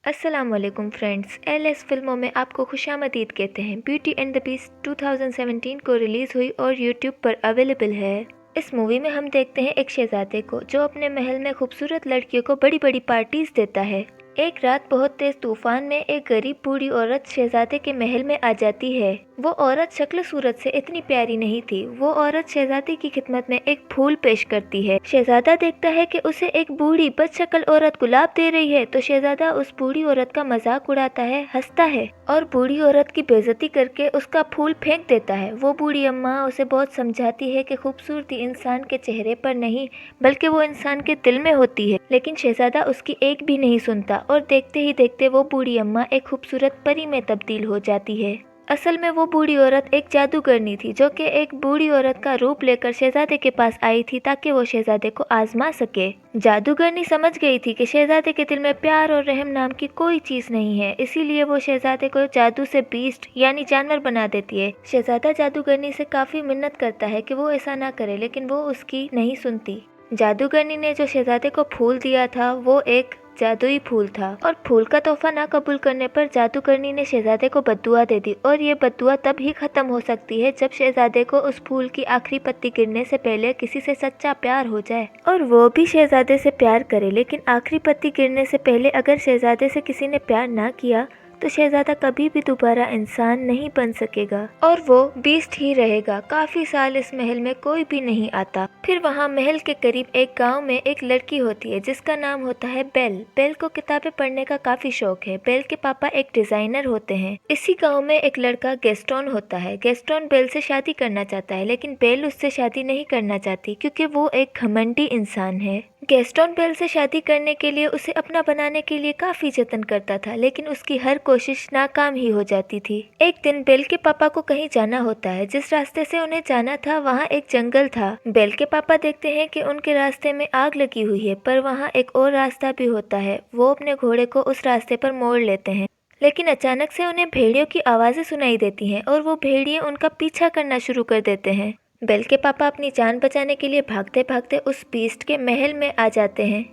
अस्सलाम वालेकुम friends. LS फिल्मों में आपको खुशामदीद कहते हैं। ब्यूटी एंड द बीस्ट 2017 को रिलीज हुई और यूट्यूब पर अवेलेबल है। इस मूवी में हम देखते हैं एक शहजादे को जो अपने महल में खूबसूरत लड़कियों को बड़ी बड़ी पार्टीज देता है। एक रात बहुत तेज तूफान में एक गरीब बूढ़ी औरत शहजादे के महल में आ जाती है। वो औरत शक्ल सूरत से इतनी प्यारी नहीं थी। वो औरत शहजादे की खिदमत में एक फूल पेश करती है। शहजादा देखता है कि उसे एक बूढ़ी बदशक्ल औरत गुलाब दे रही है, तो शहजादा उस बूढ़ी औरत का मजाक उड़ाता है, हंसता है और बूढ़ी औरत की बेइज्जती करके उसका फूल फेंक देता है। वो बूढ़ी अम्मा उसे बहुत समझाती है कि खूबसूरती इंसान के चेहरे पर नहीं बल्कि वो इंसान के दिल में होती है, लेकिन शहजादा उसकी एक भी नहीं सुनता और देखते ही देखते वो बूढ़ी अम्मा एक खूबसूरत परी में तब्दील हो जाती है। असल में वो बूढ़ी औरत एक जादूगरनी थी जो कि एक बूढ़ी औरत का रूप लेकर शहजादे के पास आई थी ताकि वो शहजादे को आजमा सके। जादूगरनी समझ गई थी कि शहजादे के दिल में प्यार और रहम नाम की कोई चीज नहीं है, इसीलिए वो शहजादे को जादू से बीस्ट यानी जानवर बना देती है। शहजादा जादूगरनी से काफी मिन्नत करता है कि वो ऐसा ना करे, लेकिन वो उसकी नहीं सुनती। जादूगरनी ने जो शहजादे को फूल दिया था वो एक जादुई फूल था और फूल का तोहफा ना कबूल करने पर जादूगरनी ने शहजादे को बद्दुआ दे दी और ये बद्दुआ तब ही खत्म हो सकती है जब शहजादे को उस फूल की आखिरी पत्ती गिरने से पहले किसी से सच्चा प्यार हो जाए और वो भी शहजादे से प्यार करे। लेकिन आखिरी पत्ती गिरने से पहले अगर शहजादे से किसी ने प्यार ना किया तो शहजादा कभी भी दोबारा इंसान नहीं बन सकेगा और वो बीस्ट ही रहेगा। काफी साल इस महल में कोई भी नहीं आता। फिर वहाँ महल के करीब एक गांव में एक लड़की होती है जिसका नाम होता है बेल। बेल को किताबें पढ़ने का काफी शौक है। बेल के पापा एक डिजाइनर होते हैं। इसी गाँव में एक लड़का गैस्टोन होता है। गैस्टोन बेल से शादी करना चाहता है, लेकिन बेल उससे शादी नहीं करना चाहती क्योंकि वो एक घमंडी इंसान है। गैस्टोन बेल से शादी करने के लिए उसे अपना बनाने के लिए काफी जतन करता था, लेकिन उसकी हर कोशिश नाकाम ही हो जाती थी। एक दिन बेल के पापा को कहीं जाना होता है। जिस रास्ते से उन्हें जाना था वहाँ एक जंगल था। बेल के पापा देखते हैं कि उनके रास्ते में आग लगी हुई है, पर वहाँ एक और रास्ता भी होता है। वो अपने घोड़े को उस रास्ते पर मोड़ लेते हैं, लेकिन अचानक से उन्हें भेड़ियों की आवाजें सुनाई देती हैं और वो भेड़िए उनका पीछा करना शुरू कर देते हैं। बेल के पापा अपनी जान बचाने के लिए भागते भागते उस बीस्ट के महल में आ जाते हैं।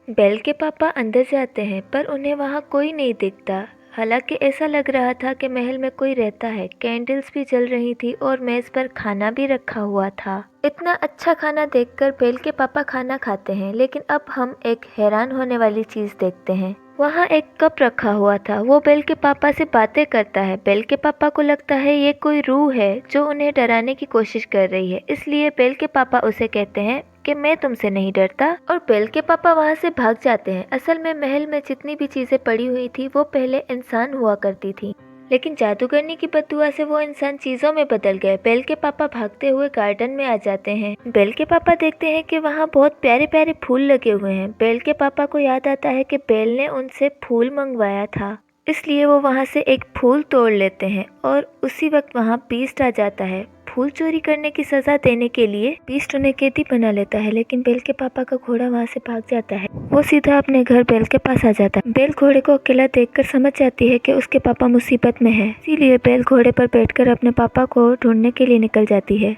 बेल के पापा अंदर जाते हैं पर उन्हें वहाँ कोई नहीं दिखता। हालांकि ऐसा लग रहा था कि महल में कोई रहता है। कैंडल्स भी जल रही थी और मेज पर खाना भी रखा हुआ था। इतना अच्छा खाना देखकर बेल के पापा खाना खाते हैं, लेकिन अब हम एक हैरान होने वाली चीज देखते हैं। वहाँ एक कप रखा हुआ था। वो बेल के पापा से बातें करता है। बेल के पापा को लगता है ये कोई रूह है जो उन्हें डराने की कोशिश कर रही है, इसलिए बेल के पापा उसे कहते हैं कि मैं तुमसे नहीं डरता और बेल के पापा वहाँ से भाग जाते हैं। असल में महल में जितनी भी चीजें पड़ी हुई थी वो पहले इंसान हुआ करती थी, लेकिन जादूगरनी की बद्दुआ से वो इंसान चीजों में बदल गए। बेल के पापा भागते हुए गार्डन में आ जाते हैं। बेल के पापा देखते हैं कि वहाँ बहुत प्यारे प्यारे फूल लगे हुए हैं। बेल के पापा को याद आता है कि बेल ने उनसे फूल मंगवाया था, इसलिए वो वहाँ से एक फूल तोड़ लेते हैं और उसी वक्त वहाँ बीस्ट आ जाता है। फूल चोरी करने की सजा देने के लिए बीस्ट उन्हें कैदी बना लेता है, लेकिन बेल के पापा का घोड़ा वहाँ से भाग जाता है। वो सीधा अपने घर बेल के पास आ जाता है। बेल घोड़े को अकेला देखकर समझ जाती है कि उसके पापा मुसीबत में है, इसीलिए बेल घोड़े पर बैठकर अपने पापा को ढूंढने के लिए निकल जाती है।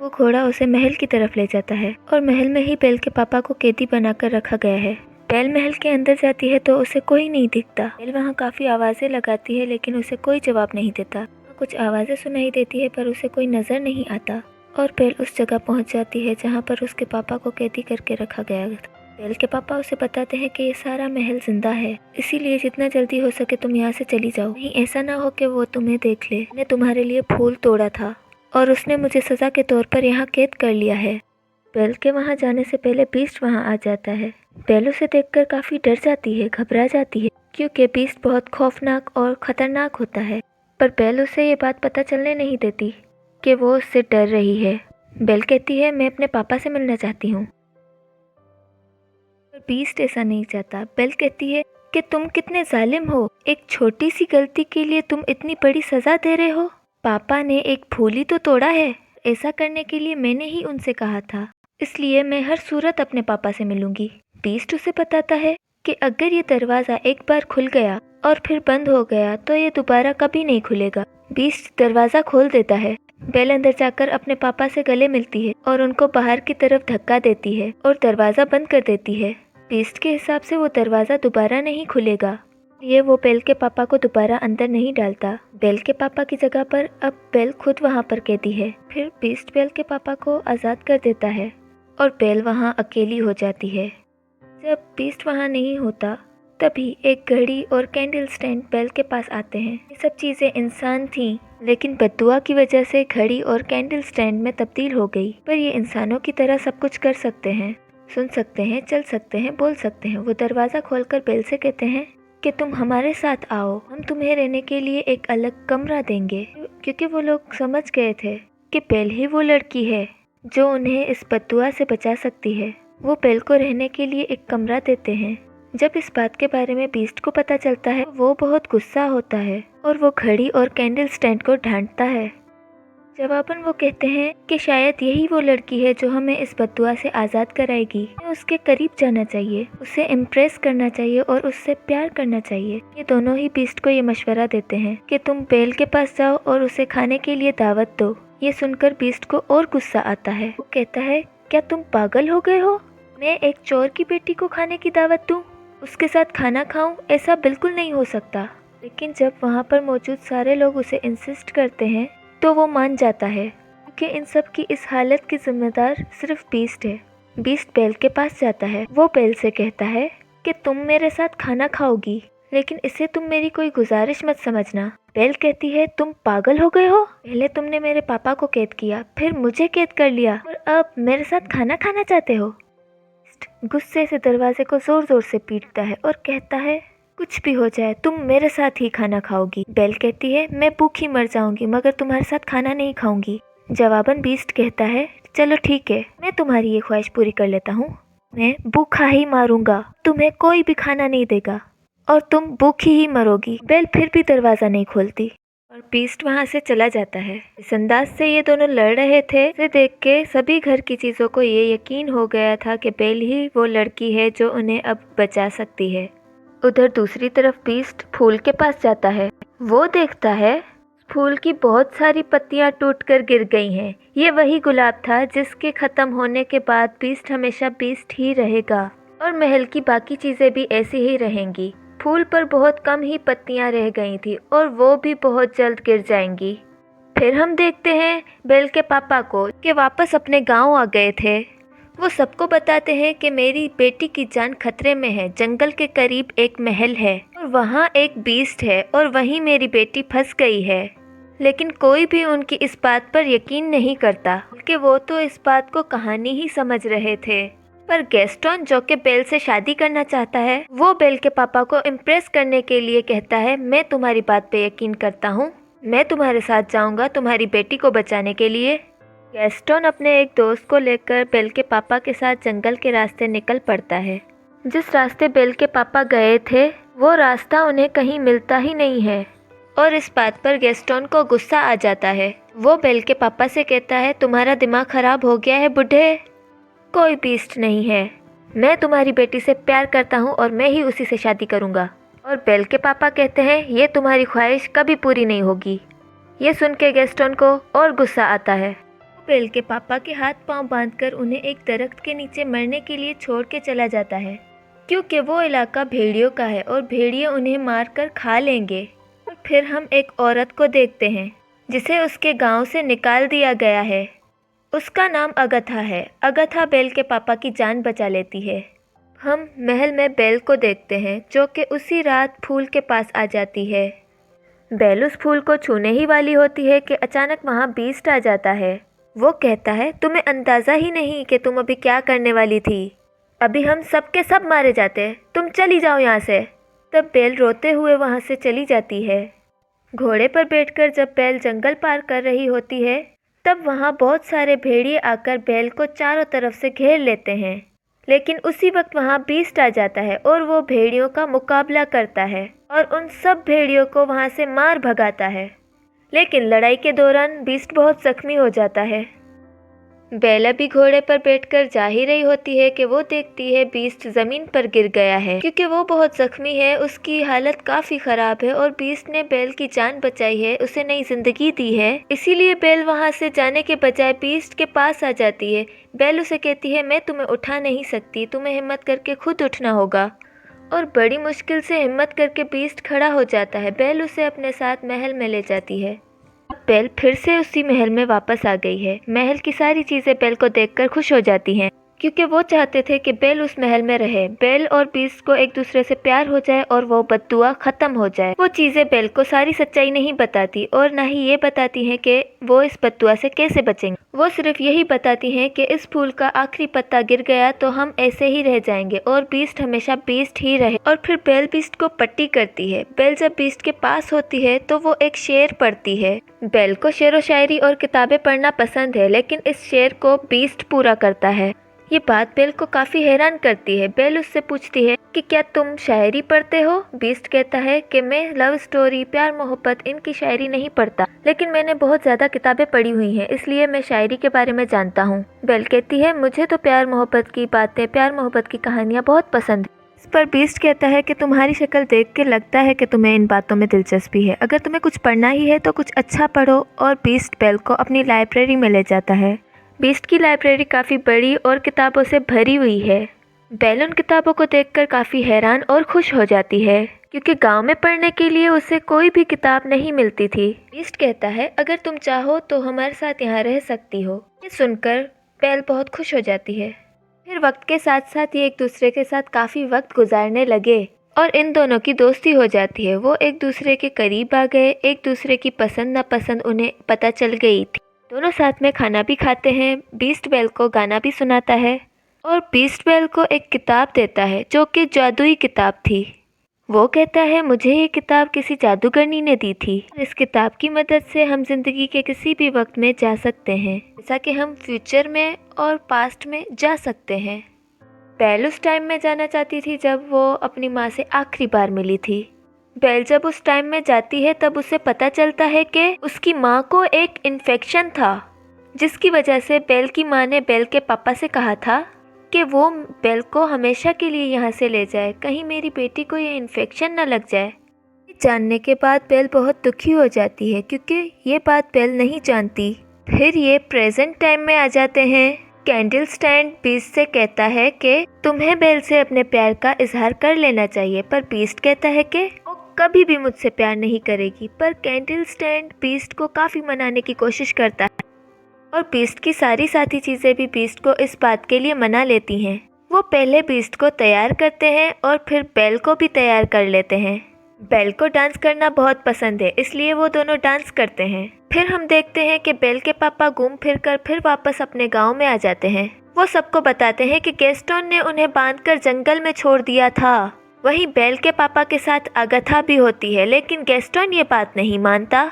वो घोड़ा उसे महल की तरफ ले जाता है और महल में ही बेल के पापा को कैदी बनाकर रखा गया है। बेल महल के अंदर जाती है तो उसे कोई नहीं दिखता। बेल वहाँ काफी आवाजें लगाती है, लेकिन उसे कोई जवाब नहीं देता। कुछ आवाजें सुनाई देती है पर उसे कोई नजर नहीं आता और बेल उस जगह पहुंच जाती है जहां पर उसके पापा को कैदी करके रखा गया था। बेल के पापा उसे बताते हैं कि ये सारा महल जिंदा है, इसीलिए जितना जल्दी हो सके तुम यहाँ से चली जाओ। नहीं ऐसा ना हो कि वो तुम्हें देख ले। मैंने तुम्हारे लिए फूल तोड़ा था और उसने मुझे सजा के तौर पर यहाँ कैद कर लिया है। बेल के वहाँ जाने से पहले बीस्ट वहाँ आ जाता है। बेल उसे देखकर काफी डर जाती है, घबरा जाती है, क्योंकि बीस्ट बहुत खौफनाक और खतरनाक होता है। पर बेल उसे ये बात पता चलने नहीं देती कि वो उससे डर रही है। बेल कहती है मैं अपने पापा से मिलना चाहती हूँ, पर बीस्ट ऐसा नहीं चाहता। बेल कहती है कि तुम कितने जालिम हो, एक छोटी सी गलती के लिए तुम इतनी बड़ी सजा दे रहे हो। पापा ने एक फूल ही तो तोड़ा है, ऐसा करने के लिए मैंने ही उनसे कहा था, इसलिए मैं हर सूरत अपने पापा से मिलूंगी। बीस्ट उसे बताता है कि अगर ये दरवाज़ा एक बार खुल गया और फिर बंद हो गया तो ये दोबारा कभी नहीं खुलेगा। बीस्ट दरवाज़ा खोल देता है। बेल अंदर जाकर अपने पापा से गले मिलती है और उनको बाहर की तरफ धक्का देती है और दरवाज़ा बंद कर देती है। बीस्ट के हिसाब से वो दरवाज़ा दोबारा नहीं खुलेगा। ये वो बेल के पापा को दोबारा अंदर नहीं डालता। बेल के पापा की जगह पर अब बेल खुद वहाँ पर कैदी है। फिर बीस्ट बेल के पापा को आज़ाद कर देता है और बेल वहाँ अकेली हो जाती है। जब बीस्ट वहाँ नहीं होता तभी एक घड़ी और कैंडल स्टैंड बेल के पास आते हैं। ये सब चीज़ें इंसान थीं, लेकिन बद्दुआ की वजह से घड़ी और कैंडल स्टैंड में तब्दील हो गई। पर ये इंसानों की तरह सब कुछ कर सकते हैं, सुन सकते हैं, चल सकते हैं, बोल सकते हैं। वो दरवाज़ा खोलकर बेल से कहते हैं कि तुम हमारे साथ आओ, हम तुम्हें रहने के लिए एक अलग कमरा देंगे। क्योंकि वो लोग समझ गए थे कि बेल ही वो लड़की है जो उन्हें इस बद्दुआ से बचा सकती है। वो बेल को रहने के लिए एक कमरा देते हैं। जब इस बात के बारे में बीस्ट को पता चलता है वो बहुत गुस्सा होता है और वो घड़ी और कैंडल स्टैंड को डांटता है। जवाबन वो कहते हैं कि शायद यही वो लड़की है जो हमें इस बद्दुआ से आज़ाद कराएगी। हमें उसके करीब जाना चाहिए, उसे इम्प्रेस करना चाहिए और उससे प्यार करना चाहिए। ये दोनों ही बीस्ट को ये मशवरा देते हैं कि तुम बेल के पास जाओ और उसे खाने के लिए दावत दो। ये सुनकर बीस्ट को और गुस्सा आता है। वो कहता है, क्या तुम पागल हो गए हो? मैं एक चोर की बेटी को खाने की दावत दूँ, उसके साथ खाना खाऊं? ऐसा बिल्कुल नहीं हो सकता। लेकिन जब वहाँ पर मौजूद सारे लोग उसे इंसिस्ट करते हैं तो वो मान जाता है, क्योंकि इन सब की इस हालत की जिम्मेदार सिर्फ बीस्ट है। बीस्ट बेल के पास जाता है। वो बेल से कहता है कि तुम मेरे साथ खाना खाओगी, लेकिन इसे तुम मेरी कोई गुजारिश मत समझना। बेल कहती है, तुम पागल हो गए हो? पहले तुमने मेरे पापा को कैद किया, फिर मुझे कैद कर लिया और अब मेरे साथ खाना खाना चाहते हो? गुस्से से दरवाजे को जोर जोर से पीटता है और कहता है, कुछ भी हो जाए तुम मेरे साथ ही खाना खाओगी। बेल कहती है, मैं भूखी मर जाऊंगी मगर तुम्हारे साथ खाना नहीं खाऊंगी। जवाबन बीस्ट कहता है, चलो ठीक है, मैं तुम्हारी ये ख्वाहिश पूरी कर लेता हूँ। मैं भूखा ही मारूंगा, तुम्हें कोई भी खाना नहीं देगा और तुम भूखी ही मरोगी। बेल फिर भी दरवाज़ा नहीं खोलती और बीस्ट वहाँ से चला जाता है। इस अंदाज से ये दोनों लड़ रहे थे, इसे देख के सभी घर की चीज़ों को ये यकीन हो गया था कि बेल ही वो लड़की है जो उन्हें अब बचा सकती है। उधर दूसरी तरफ बीस्ट फूल के पास जाता है। वो देखता है फूल की बहुत सारी पत्तियां टूटकर गिर गई हैं। ये वही गुलाब था जिसके ख़त्म होने के बाद बीस्ट हमेशा बीस्ट ही रहेगा और महल की बाकी चीज़ें भी ऐसी ही रहेंगी। फूल पर बहुत कम ही पत्तियां रह गई थी और वो भी बहुत जल्द गिर जाएंगी। फिर हम देखते हैं बेल के पापा को कि वापस अपने गांव आ गए थे। वो सबको बताते हैं कि मेरी बेटी की जान खतरे में है। जंगल के करीब एक महल है और वहाँ एक बीस्ट है और वहीं मेरी बेटी फंस गई है। लेकिन कोई भी उनकी इस बात पर यकीन नहीं करता, बल्कि वो तो इस बात को कहानी ही समझ रहे थे। पर गैस्टन, जो कि बेल से शादी करना चाहता है, वो बेल के पापा को इम्प्रेस करने के लिए कहता है, मैं तुम्हारी बात पे यकीन करता हूँ, मैं तुम्हारे साथ जाऊँगा तुम्हारी बेटी को बचाने के लिए। गैस्टन अपने एक दोस्त को लेकर बेल के पापा के साथ जंगल के रास्ते निकल पड़ता है। जिस रास्ते बेल के पापा गए थे वो रास्ता उन्हें कहीं मिलता ही नहीं है और इस बात पर गैस्टन को गुस्सा आ जाता है। वो बेल के पापा से कहता है, तुम्हारा दिमाग खराब हो गया है बूढ़े? कोई बीस्ट नहीं है, मैं तुम्हारी बेटी से प्यार करता हूँ और मैं ही उसी से शादी करूँगा। और बेल के पापा कहते हैं, ये तुम्हारी ख्वाहिश कभी पूरी नहीं होगी। ये सुन के गैस्टन को और गुस्सा आता है। बेल के पापा के हाथ पांव बांधकर उन्हें एक दरख्त के नीचे मरने के लिए छोड़ के चला जाता है, क्योंकि वो इलाका भेड़ियों का है और भेड़िए उन्हें मारकर खा लेंगे। और फिर हम एक औरत को देखते हैं जिसे उसके गांव से निकाल दिया गया है। उसका नाम अगथा है। अगथा बेल के पापा की जान बचा लेती है। हम महल में बेल को देखते हैं जो कि उसी रात फूल के पास आ जाती है। बेल उस फूल को छूने ही वाली होती है कि अचानक वहाँ बीस्ट आ जाता है। वो कहता है, तुम्हें अंदाज़ा ही नहीं कि तुम अभी क्या करने वाली थी। अभी हम सब के सब मारे जाते, तुम चली जाओ यहाँ से। तब बेल रोते हुए वहाँ से चली जाती है। घोड़े पर बैठकर जब बेल जंगल पार कर रही होती है तब वहाँ बहुत सारे भेड़िए आकर बेल को चारों तरफ से घेर लेते हैं। लेकिन उसी वक्त वहाँ बीस्ट आ जाता है और वो भेड़ियों का मुकाबला करता है और उन सब भेड़ियों को वहाँ से मार भगाता है। लेकिन लड़ाई के दौरान बीस्ट बहुत जख्मी हो जाता है। बेल अभी घोड़े पर बैठकर जा ही रही होती है कि वो देखती है बीस्ट ज़मीन पर गिर गया है, क्योंकि वो बहुत जख्मी है, उसकी हालत काफ़ी ख़राब है और बीस्ट ने बेल की जान बचाई है, उसे नई ज़िंदगी दी है। इसीलिए बेल वहाँ से जाने के बजाय बीस्ट के पास आ जाती है। बेल उसे कहती है, मैं तुम्हें उठा नहीं सकती, तुम्हें हिम्मत करके खुद उठना होगा। और बड़ी मुश्किल से हिम्मत करके बीस्ट खड़ा हो जाता है। बेल उसे अपने साथ महल में ले जाती है। अब बेल फिर से उसी महल में वापस आ गई है। महल की सारी चीजें बेल को देखकर खुश हो जाती हैं, क्योंकि वो चाहते थे कि बेल उस महल में रहे। बेल और बीस्ट को एक दूसरे से प्यार हो जाए और वो बद्दुआ खत्म हो जाए। वो चीजें बेल को सारी सच्चाई नहीं बताती और ना ही ये बताती हैं कि वो इस बद्दुआ से कैसे बचेंगे। वो सिर्फ यही बताती हैं कि इस फूल का आखिरी पत्ता गिर गया तो हम ऐसे ही रह जाएंगे और बीस्ट हमेशा बीस्ट ही रहे। और फिर बेल बीस्ट को पट्टी करती है। बेल जब बीस्ट के पास होती है तो वो एक शेर पढ़ती है। बेल को शेरो शायरी और किताबें पढ़ना पसंद है, लेकिन इस शेर को बीस्ट पूरा करता है। ये बात बेल को काफी हैरान करती है। बेल उससे पूछती है कि क्या तुम शायरी पढ़ते हो? बीस्ट कहता है कि मैं लव स्टोरी, प्यार मोहब्बत, इनकी शायरी नहीं पढ़ता, लेकिन मैंने बहुत ज्यादा किताबें पढ़ी हुई हैं, इसलिए मैं शायरी के बारे में जानता हूँ। बेल कहती है मुझे तो प्यार मोहब्बत की बातें, प्यार मोहब्बत की कहानियाँ बहुत पसंद है। इस पर बीस्ट कहता है कि तुम्हारी शक्ल देख के लगता है कि तुम्हें इन बातों में दिलचस्पी है। अगर तुम्हें कुछ पढ़ना ही है तो कुछ अच्छा पढ़ो। और बीस्ट बेल को अपनी लाइब्रेरी में ले जाता है। बीस्ट की लाइब्रेरी काफ़ी बड़ी और किताबों से भरी हुई है। बेल उन किताबों को देखकर काफ़ी हैरान और खुश हो जाती है, क्योंकि गांव में पढ़ने के लिए उसे कोई भी किताब नहीं मिलती थी। बीस्ट कहता है अगर तुम चाहो तो हमारे साथ यहाँ रह सकती हो। ये सुनकर बेल बहुत खुश हो जाती है। फिर वक्त के साथ साथ ये एक दूसरे के साथ काफ़ी वक्त गुजारने लगे और इन दोनों की दोस्ती हो जाती है। वो एक दूसरे के करीब आ गए। एक दूसरे की पसंद नापसंद उन्हें पता चल गई थी। दोनों साथ में खाना भी खाते हैं। बीस्ट बेल को गाना भी सुनाता है और बीस्ट बेल को एक किताब देता है जो कि जादुई किताब थी। वो कहता है मुझे ये किताब किसी जादूगरनी ने दी थी। इस किताब की मदद से हम जिंदगी के किसी भी वक्त में जा सकते हैं, जैसा कि हम फ्यूचर में और पास्ट में जा सकते हैं। बेल उस टाइम में जाना चाहती थी जब वो अपनी माँ से आखिरी बार मिली थी। बेल जब उस टाइम में जाती है तब उसे पता चलता है कि उसकी माँ को एक इन्फेक्शन था, जिसकी वजह से बेल की माँ ने बेल के पापा से कहा था कि वो बेल को हमेशा के लिए यहाँ से ले जाए, कहीं मेरी बेटी को ये इन्फेक्शन न लग जाए। जानने के बाद बेल बहुत दुखी हो जाती है, क्योंकि ये बात बेल नहीं जानती। फिर ये प्रेजेंट टाइम में आ जाते हैं। कैंडल स्टैंड बीस्ट से कहता है कि तुम्हें बेल से अपने प्यार का इजहार कर लेना चाहिए, पर बीस्ट कहता है कि वो कभी भी मुझसे प्यार नहीं करेगी। पर कैंडल स्टैंड बीस्ट को काफ़ी मनाने की कोशिश करता है और बीस्ट की सारी साथी चीज़ें भी बीस्ट को इस बात के लिए मना लेती हैं। वो पहले बीस्ट को तैयार करते हैं और फिर बेल को भी तैयार कर लेते हैं। बेल को डांस करना बहुत पसंद है, इसलिए वो दोनों डांस करते हैं। फिर हम देखते हैं कि बेल के पापा घूम फिर कर फिर वापस अपने गांव में आ जाते हैं। वो सबको बताते हैं कि गैस्टोन ने उन्हें बांधकर जंगल में छोड़ दिया था। वहीं बेल के पापा के साथ अगथा भी होती है, लेकिन गैस्टोन ये बात नहीं मानता,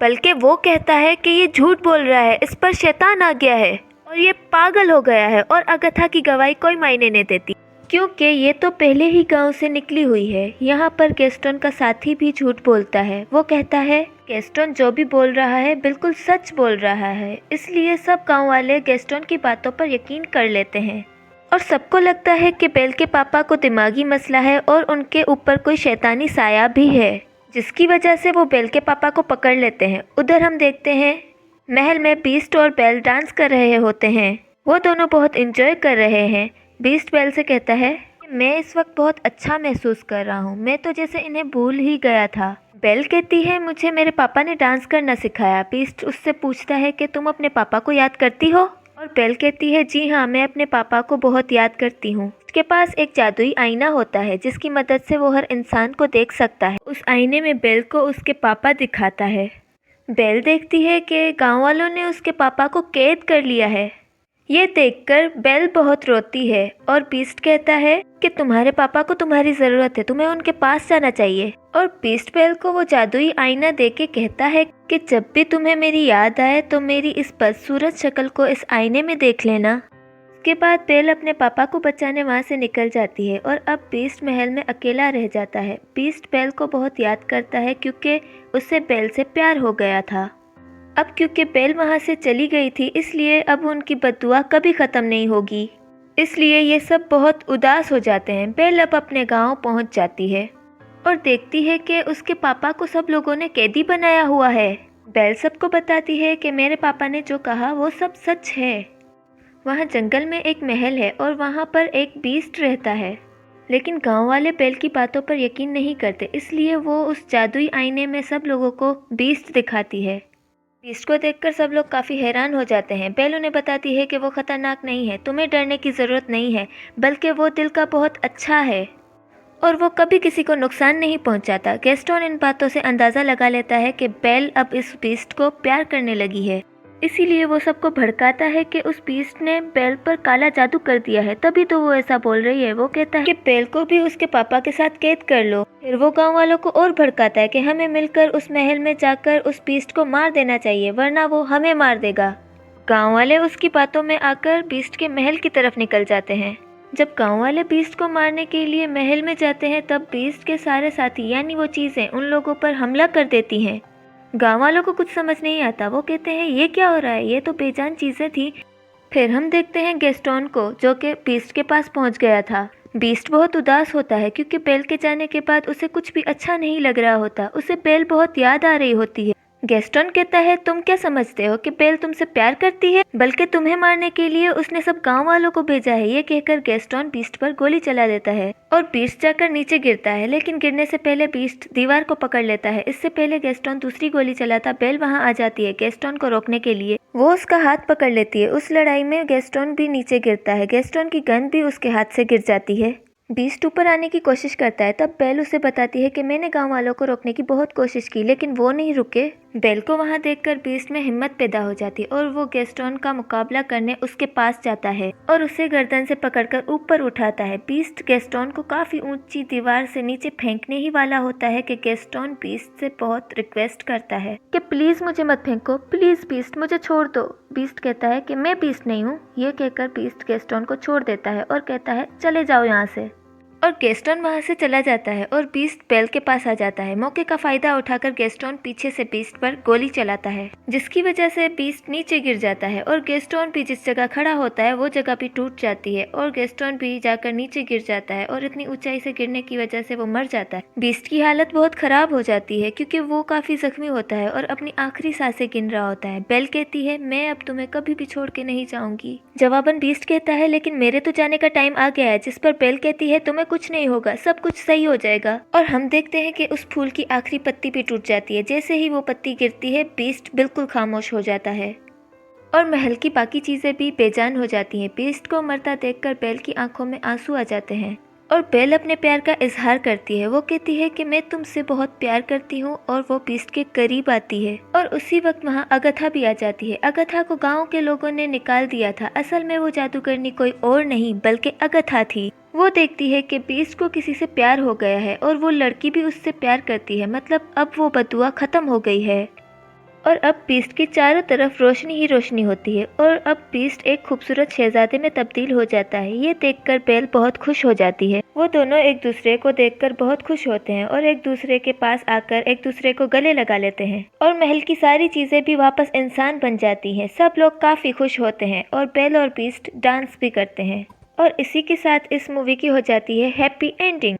बल्कि वो कहता है कि ये झूठ बोल रहा है, इस पर शैतान आ गया है और ये पागल हो गया है। और अगथा की गवाही कोई मायने नहीं देती, क्योंकि ये तो पहले ही गांव से निकली हुई है। यहाँ पर गैस्टोन का साथी भी झूठ बोलता है। वो कहता है गैस्टोन जो भी बोल रहा है बिल्कुल सच बोल रहा है, इसलिए सब गांव वाले गैस्टोन की बातों पर यकीन कर लेते हैं और सबको लगता है कि बेल के पापा को दिमागी मसला है और उनके ऊपर कोई शैतानी साया भी है, जिसकी वजह से वो बेल के पापा को पकड़ लेते हैं। उधर हम देखते हैं महल में बीस्ट और बेल डांस कर रहे होते हैं। वो दोनों बहुत इंजॉय कर रहे हैं। बीस्ट बेल से कहता है मैं इस वक्त बहुत अच्छा महसूस कर रहा हूँ, मैं तो जैसे इन्हें भूल ही गया था। बेल कहती है मुझे मेरे पापा ने डांस करना सिखाया। बीस्ट उससे पूछता है कि तुम अपने पापा को याद करती हो? और बेल कहती है जी हाँ, मैं अपने पापा को बहुत याद करती हूँ। उसके पास एक जादुई आईना होता है जिसकी मदद से वो हर इंसान को देख सकता है। उस आईने में बेल को उसके पापा दिखाता है। बेल देखती है कि गाँव वालों ने उसके पापा को कैद कर लिया है। ये देखकर बेल बहुत रोती है और बीस्ट कहता है कि तुम्हारे पापा को तुम्हारी ज़रूरत है, तुम्हें उनके पास जाना चाहिए। और बीस्ट बेल को वो जादुई आईना देके कहता है कि जब भी तुम्हें मेरी याद आए तो मेरी इस बदसूरत शक्ल को इस आईने में देख लेना। उसके बाद बेल अपने पापा को बचाने वहाँ से निकल जाती है और अब बीस्ट महल में अकेला रह जाता है। बीस्ट बेल को बहुत याद करता है क्योंकि उससे बेल से प्यार हो गया था। अब क्योंकि बेल वहाँ से चली गई थी, इसलिए अब उनकी बद्दुआ कभी ख़त्म नहीं होगी। इसलिए ये सब बहुत उदास हो जाते हैं। बेल अब अपने गांव पहुँच जाती है और देखती है कि उसके पापा को सब लोगों ने कैदी बनाया हुआ है। बेल सबको बताती है कि मेरे पापा ने जो कहा वो सब सच है। वहाँ जंगल में एक महल है और वहाँ पर एक बीस्ट रहता है। लेकिन गांव वाले बेल की बातों पर यकीन नहीं करते, इसलिए वो उस जादुई आईने में सब लोगों को बीस्ट दिखाती है। बीस्ट को देखकर सब लोग काफ़ी हैरान हो जाते हैं। बेल उन्हें बताती है कि वो खतरनाक नहीं है, तुम्हें डरने की ज़रूरत नहीं है, बल्कि वो दिल का बहुत अच्छा है और वो कभी किसी को नुकसान नहीं पहुंचाता। गैस्टोन इन बातों से अंदाज़ा लगा लेता है कि बेल अब इस बीस्ट को प्यार करने लगी है, इसीलिए वो सबको भड़काता है कि उस बीस्ट ने बेल पर काला जादू कर दिया है, तभी तो वो ऐसा बोल रही है। वो कहता है कि बेल को भी उसके पापा के साथ कैद कर लो। फिर वो गांव वालों को और भड़काता है कि हमें मिलकर उस महल में जाकर उस बीस्ट को मार देना चाहिए, वरना वो हमें मार देगा। गांव वाले उसकी बातों में आकर बीस्ट के महल की तरफ निकल जाते हैं। जब गांव वाले बीस्ट को मारने के लिए महल में जाते हैं, तब बीस्ट के सारे साथी यानी वो चीज़ें उन लोगों पर हमला कर देती हैं। गांव वालों को कुछ समझ नहीं आता। वो कहते हैं ये क्या हो रहा है, ये तो बेजान चीज़ें थी। फिर हम देखते हैं गैस्टोन को, जो कि बीस्ट के पास पहुंच गया था। बीस्ट बहुत उदास होता है क्योंकि बेल के जाने के बाद उसे कुछ भी अच्छा नहीं लग रहा होता। उसे बेल बहुत याद आ रही होती है। गैस्टोन कहता है तुम क्या समझते हो कि बेल तुमसे प्यार करती है, बल्कि तुम्हें मारने के लिए उसने सब गांव वालों को भेजा है। ये कहकर गैस्टोन बीस्ट पर गोली चला देता है और बीस्ट जाकर नीचे गिरता है, लेकिन गिरने से पहले बीस्ट दीवार को पकड़ लेता है। इससे पहले गैस्टोन दूसरी गोली चलाता बेल वहां आ जाती है गैस्टोन को रोकने के लिए। वो उसका हाथ पकड़ लेती है। उस लड़ाई में गैस्टोन भी नीचे गिरता है। गैस्टोन की गन भी उसके हाथ से गिर जाती है। बीस्ट ऊपर आने की कोशिश करता है, तब बेल उसे बताती है कि मैंने गांव वालों को रोकने की बहुत कोशिश की, लेकिन वो नहीं रुके। बेल को वहां देखकर बीस्ट में हिम्मत पैदा हो जाती है और वो गैस्टोन का मुकाबला करने उसके पास जाता है और उसे गर्दन से पकड़कर ऊपर उठाता है। बीस्ट गैस्टोन को काफी ऊंची दीवार से नीचे फेंकने ही वाला होता है कि गैस्टोन बीस्ट से बहुत रिक्वेस्ट करता है कि प्लीज मुझे मत फेंको, प्लीज बीस्ट मुझे छोड़ दो। बीस्ट कहता है कि मैं बीस्ट नहीं हूँ। ये कहकर बीस्ट गैस्टोन को छोड़ देता है और कहता है चले जाओ यहाँ से। और गैस्टोन वहां से चला जाता है और बीस्ट बेल के पास आ जाता है। मौके का फायदा उठाकर गैस्टोन पीछे से बीस्ट पर गोली चलाता है, जिसकी वजह से बीस्ट नीचे गिर जाता है और गैस्टोन भी जिस जगह खड़ा होता है वो जगह भी टूट जाती है और गैस्टोन भी जाकर नीचे गिर जाता है और इतनी ऊंचाई से गिरने की वजह से वो मर जाता है। बीस्ट की हालत बहुत खराब हो जाती है क्योंकि वो काफी जख्मी होता है और अपनी आखिरी सांसें गिन रहा होता है। बेल कहती है मैं अब तुम्हें कभी भी छोड़ के नहीं जाऊंगी। जवाबन बीस्ट कहता है लेकिन मेरे तो जाने का टाइम आ गया है, जिस पर बेल कहती है तुम्हें कुछ नहीं होगा, सब कुछ सही हो जाएगा। और हम देखते हैं कि उस फूल की आखिरी पत्ती भी टूट जाती है। जैसे ही वो पत्ती गिरती है बीस्ट बिल्कुल खामोश हो जाता है और महल की बाकी चीजें भी बेजान हो जाती हैं। बीस्ट को मरता देखकर बेल की आंखों में आंसू आ जाते हैं और बेल अपने प्यार का इजहार करती है। वो कहती है कि मैं तुमसे बहुत प्यार करती हूँ और वो बीस्ट के करीब आती है और उसी वक्त वहाँ अगथा भी आ जाती है। अगथा को गांव के लोगों ने निकाल दिया था। असल में वो जादूगरनी कोई और नहीं बल्कि अगथा थी। वो देखती है कि बीस्ट को किसी से प्यार हो गया है और वो लड़की भी उससे प्यार करती है, मतलब अब वो बदुआ खत्म हो गई है और अब बीस्ट की चारों तरफ रोशनी ही रोशनी होती है और अब बीस्ट एक खूबसूरत शहजादे में तब्दील हो जाता है। ये देखकर बेल बहुत खुश हो जाती है। वो दोनों एक दूसरे को देखकर बहुत खुश होते हैं और एक दूसरे के पास आकर एक दूसरे को गले लगा लेते हैं और महल की सारी चीजें भी वापस इंसान बन जाती हैं। सब लोग काफी खुश होते हैं और बेल और बीस्ट डांस भी करते हैं और इसी के साथ इस मूवी की हो जाती है हैप्पी एंडिंग।